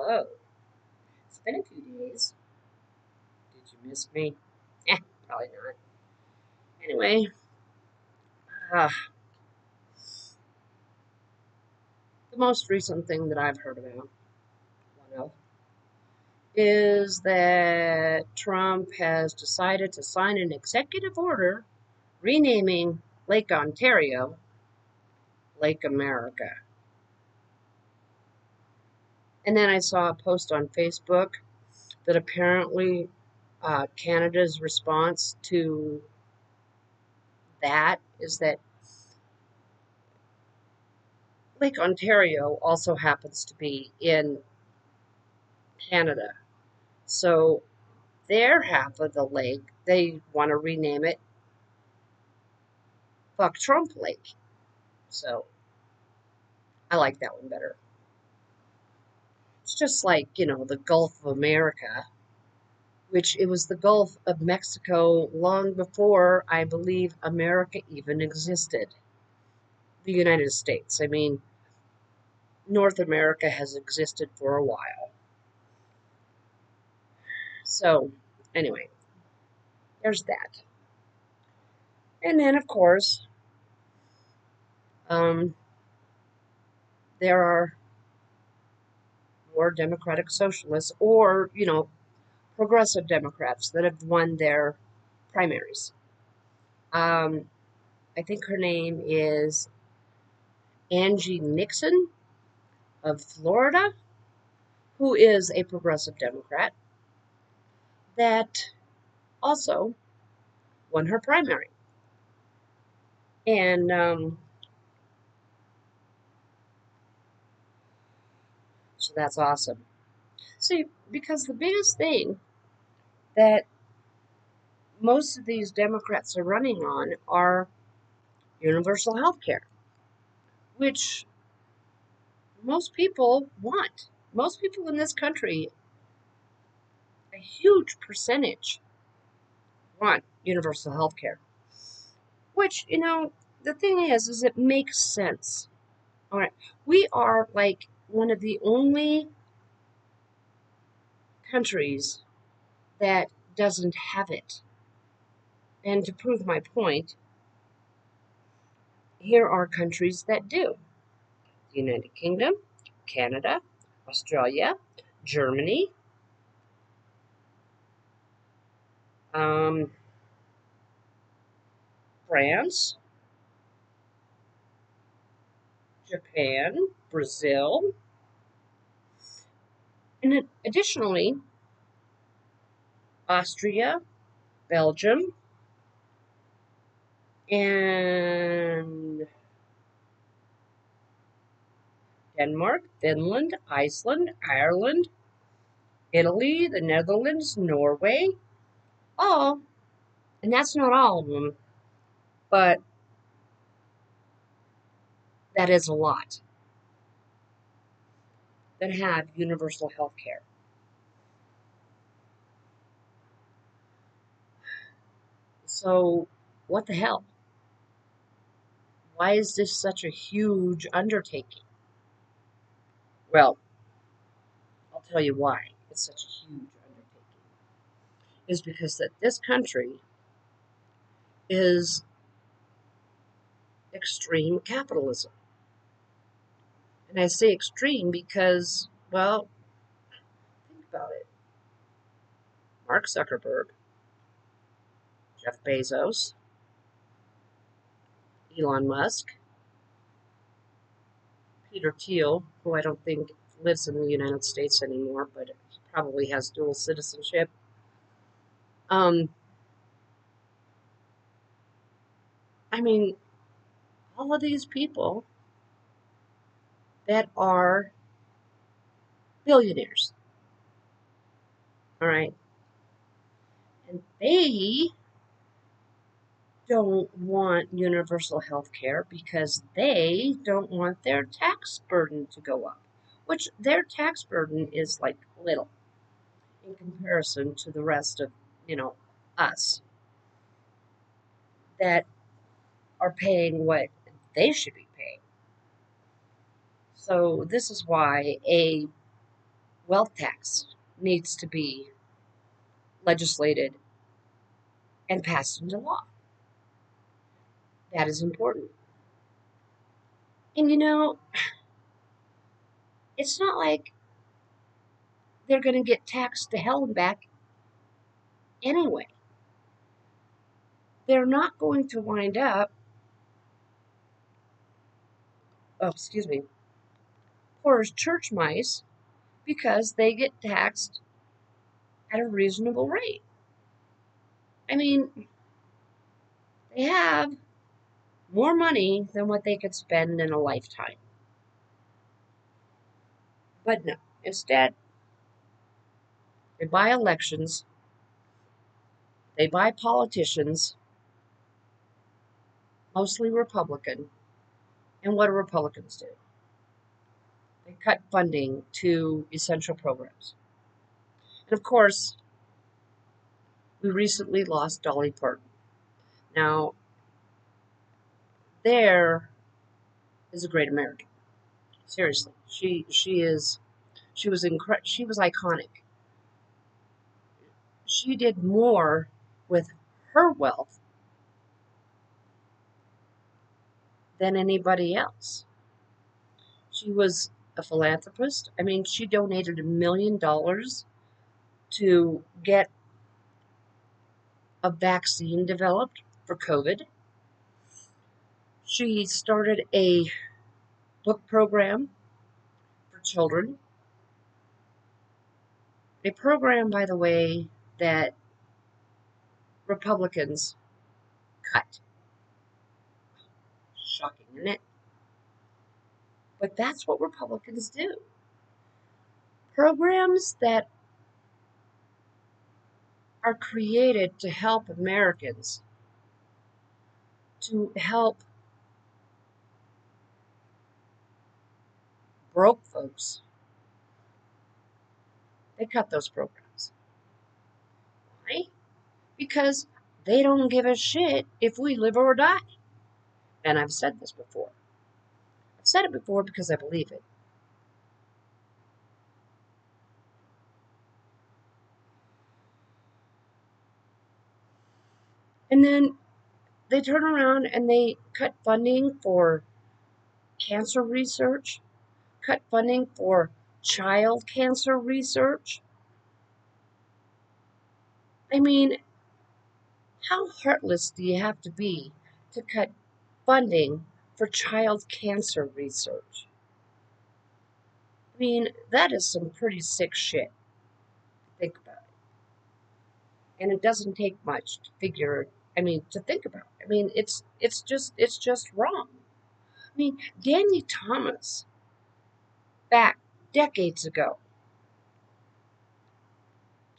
Hello. It's been a few days. Did you miss me? Probably not. Anyway, uh, the most recent thing that I've heard about, one of, is that Trump has decided to sign an executive order renaming Lake Ontario Lake America. And then I saw a post on Facebook that apparently Canada's response to that is that Lake Ontario also happens to be in Canada. So their half of the lake, they want to rename it Fuck Trump Lake. So I like that one better. It's just like, the Gulf of America, which it was the Gulf of Mexico long before I believe America even existed. The United States. I mean, North America has existed for a while. So, anyway, there's that. And then, of course, um, there are more Democratic Socialists or, progressive Democrats that have won their primaries. Um, I think her name is Angie Nixon of Florida, who is a progressive Democrat that also won her primary. And so that's awesome. See, because the biggest thing that most of these Democrats are running on are universal health care, which most people want. Most people in this country, a huge percentage, want universal health care. Which, the thing is it makes sense. All right. We are like one of the only countries that doesn't have it. And to prove my point, here are countries that do: the United Kingdom, Canada, Australia, Germany, um, France, Japan, Brazil, and additionally, Austria, Belgium, and Denmark, Finland, Iceland, Ireland, Italy, the Netherlands, Norway, all, and that's not all of them, but that is a lot that have universal health care. So, what the hell? Why is this such a huge undertaking? Well, I'll tell you why it's such a huge undertaking. Is because that this country is extreme capitalism. And I say extreme because, well, think about it. Mark Zuckerberg, Jeff Bezos, Elon Musk, Peter Thiel, who I don't think lives in the United States anymore, but probably has dual citizenship. Um, I mean, all of these people that are billionaires, all right, and they don't want universal health care because they don't want their tax burden to go up, which their tax burden is like little in comparison to the rest of, us that are paying what they should be paying. So this is why a wealth tax needs to be legislated and passed into law. That is important. And it's not like they're going to get taxed to hell and back anyway. They're not going to wind up, oh, excuse me, poor as church mice because they get taxed at a reasonable rate. I mean, they have more money than what they could spend in a lifetime. But no, instead, they buy elections, they buy politicians, mostly Republican. And what do Republicans do? They cut funding to essential programs. And of course, we recently lost Dolly Parton. Now, there is a great American. Seriously, she was iconic. She did more with her wealth than anybody else. She was a philanthropist. I mean, she donated $1 million to get a vaccine developed for COVID. She started a book program for children. A program, by the way, that Republicans cut. Shocking, isn't it? But that's what Republicans do. Programs that are created to help Americans, to help broke folks, they cut those programs. Why? Because they don't give a shit if we live or die. And I've said this before. I've said it before because I believe it. And then they turn around and they cut funding for cancer research, cut funding for child cancer research. I mean, how heartless do you have to be to cut funding for child cancer research? I mean, that is some pretty sick shit. Think about it. And it doesn't take much to to think about it. I mean, it's just wrong. I mean, Danny Thomas, back decades ago,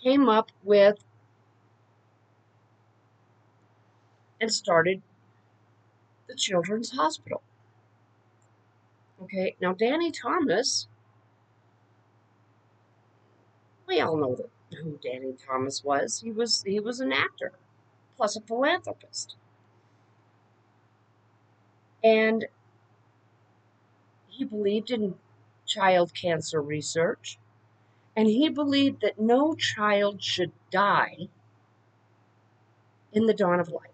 came up with and started the Children's Hospital. Okay, now Danny Thomas, we all know who Danny Thomas was. He was an actor, plus a philanthropist, and he believed in child cancer research, and he believed that no child should die in the dawn of life.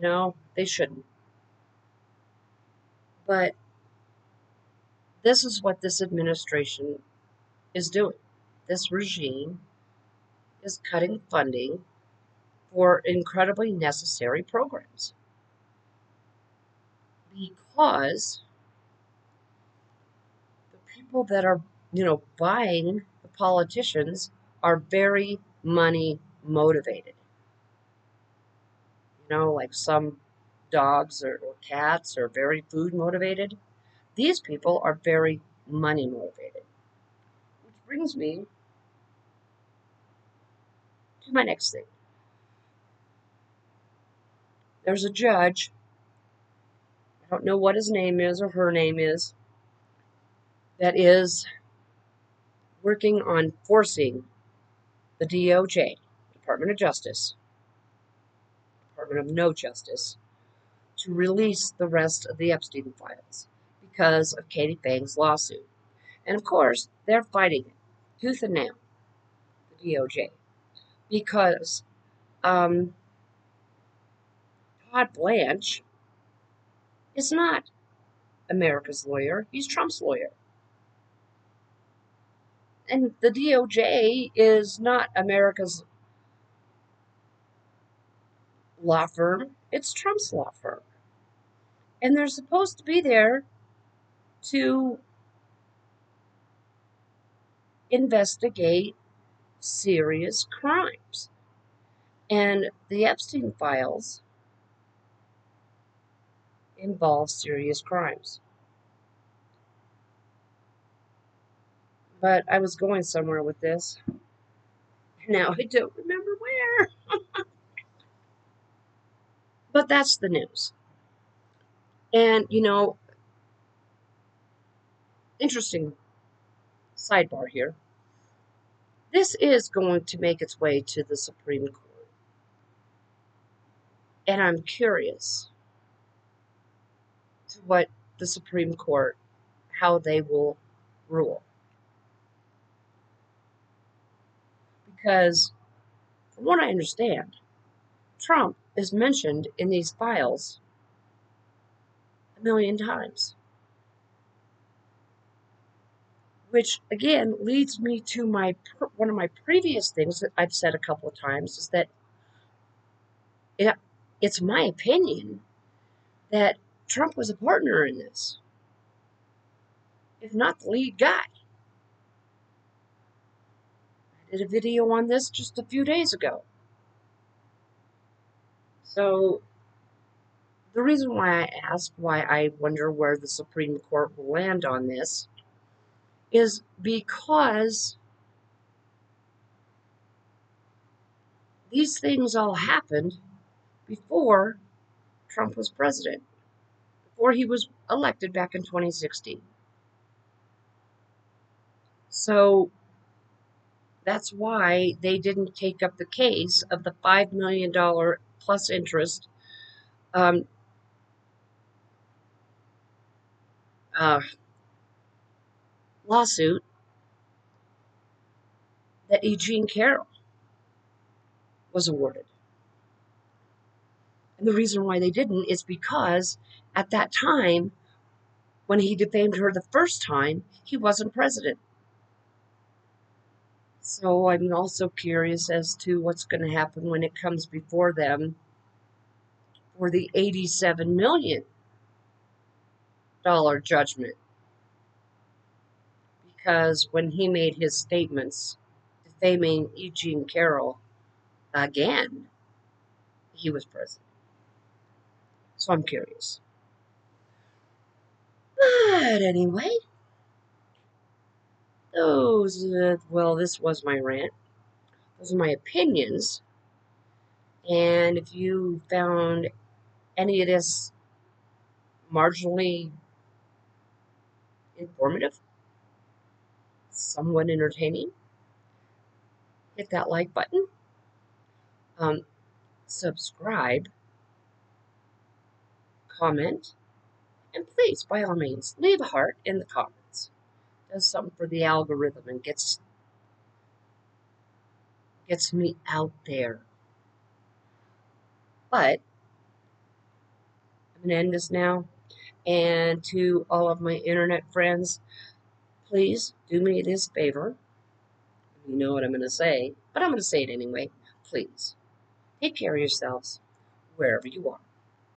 No, they shouldn't. But this is what this administration is doing. This regime is cutting funding for incredibly necessary programs because the people that are, buying the politicians are very money motivated. Like some dogs or cats are very food motivated. These people are very money motivated. Which brings me to my next thing. There's a judge, I don't know what his name is or her name is, that is working on forcing the DOJ, Department of Justice, Department of No Justice, to release the rest of the Epstein files because of Katie Fang's lawsuit. And of course, they're fighting it tooth and nail, the DOJ, because Todd Blanche is not America's lawyer, he's Trump's lawyer. And the DOJ is not America's law firm, it's Trump's law firm. And they're supposed to be there to investigate serious crimes. And the Epstein files involve serious crimes. But I was going somewhere with this. Now I don't remember where. But that's the news. And, interesting sidebar here. This is going to make its way to the Supreme Court. And I'm curious to what the Supreme Court, how they will rule. Because, from what I understand, Trump is mentioned in these files a million times. Which, again, leads me to one of my previous things that I've said a couple of times, is that it's my opinion that Trump was a partner in this, if not the lead guy. I did a video on this just a few days ago. So, the reason why I asked why I wonder where the Supreme Court will land on this is because these things all happened before Trump was president, before he was elected back in 2016. So that's why they didn't take up the case of the $5 million plus interest lawsuit that E. Jean Carroll was awarded. And the reason why they didn't is because at that time, when he defamed her the first time, he wasn't president. So I'm also curious as to what's going to happen when it comes before them for the $87 million judgment. Because when he made his statements defaming E. Jean Carroll again, he was president. So I'm curious. But anyway, this was my rant. Those are my opinions. And if you found any of this marginally informative, somewhat entertaining, hit that like button, subscribe, comment, and please, by all means, leave a heart in the comments. Does something for the algorithm and gets me out there. But I'm going to end this now. And to all of my internet friends, please do me this favor. You know what I'm going to say, but I'm going to say it anyway. Please, take care of yourselves wherever you are.